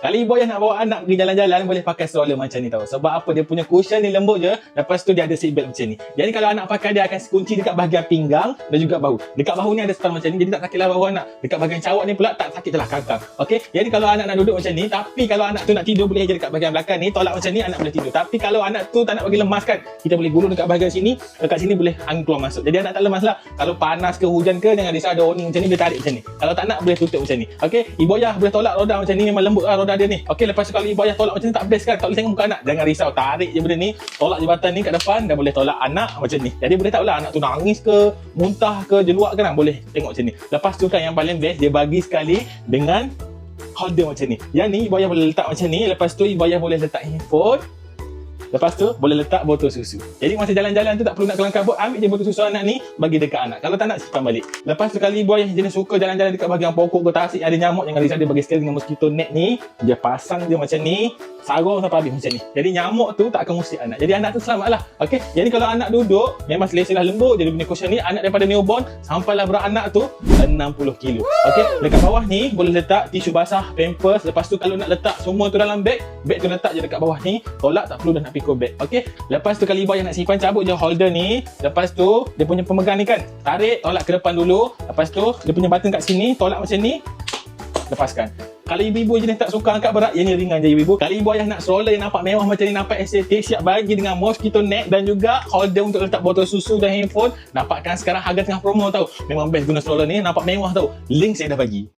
Kalau ibu ayah nak bawa anak pergi jalan-jalan, boleh pakai stroller macam ni tau. Sebab apa? Dia punya cushion ni lembut je. Lepas tu dia ada seat belt macam ni. Jadi kalau anak pakai, dia akan kunci dekat bahagian pinggang dan juga bahu. Dekat bahu ni ada spine macam ni. Jadi tak sakitlah bahu anak. Dekat bahagian cawak ni pula tak sakit lah kangkang. Okey. Jadi kalau anak nak duduk macam ni, tapi kalau anak tu nak tidur, boleh je dekat bahagian belakang ni. Tolak macam ni, anak boleh tidur. Tapi kalau anak tu tak nak bagi lemas kan, kita boleh gulung dekat bahagian sini. Dekat sini boleh angin keluar masuk. Jadi anak tak lemas lah. Kalau panas ke hujan ke, jangan risau, ada awning macam ni, boleh tarik macam ni. Kalau tak nak, boleh tutup macam ni. Okey. Ibu ayah boleh tolak roda macam ni. Memang lembut lah roda dia ni. Okey. Lepas tu kalau ibu ayah tolak macam ni tak best kan, tak boleh tengok muka anak. Jangan risau, tarik je benda ni, tolak jembatan ni kat depan dan boleh tolak anak macam ni. Jadi boleh tahu lah anak tu nangis ke, muntah ke, jeluak ke, boleh tengok macam ni. Lepas tu kan yang paling best, dia bagi sekali dengan holder macam ni. Yang ni ibu ayah boleh letak macam ni. Lepas tu ibu ayah boleh letak handphone. Lepas tu boleh letak botol susu. Jadi masa jalan-jalan tu tak perlu nak kelang kabut, ambil je botol susu anak ni, bagi dekat anak. Kalau tak nak, simpan balik. Lepas tu kali ibu ayah jenis suka jalan-jalan dekat bahagian pokok ke tasik ada nyamuk, jangan risau, dia bagi sekali dengan mosquito net ni. Dia pasang dia macam ni, sarung sampai habis macam ni. Jadi nyamuk tu tak akan ngusik anak. Jadi anak tu selamat lah. Okey. Jadi kalau anak duduk, memang selesa lah lembut. Jadi punya cushion ni, anak daripada newborn sampailah berat anak tu 60 kilo. Okey. Dekat bawah ni boleh letak tisu basah, pampers. Lepas tu kalau nak letak semua tu dalam beg tu letak je dekat bawah ni. Tolak, tak perlu dah nak pikul beg. Okey. Lepas tu kalau ibu ayah nak simpan, cabut je holder ni. Lepas tu dia punya pemegang ni kan, tarik, tolak ke depan dulu. Lepas tu dia punya button kat sini, tolak macam ni, lepaskan. Kalau ibu-ibu jenis tak suka angkat berat, yang ni ringan je ibu-ibu. Kalau ibu ayah nak stroller yang nampak mewah macam ni, nampak estetik, siap bagi dengan mosquito net dan juga holder untuk letak botol susu dan handphone. Dapatkan sekarang harga tengah promo tau. Memang best guna stroller ni, nampak mewah tau. Link saya dah bagi.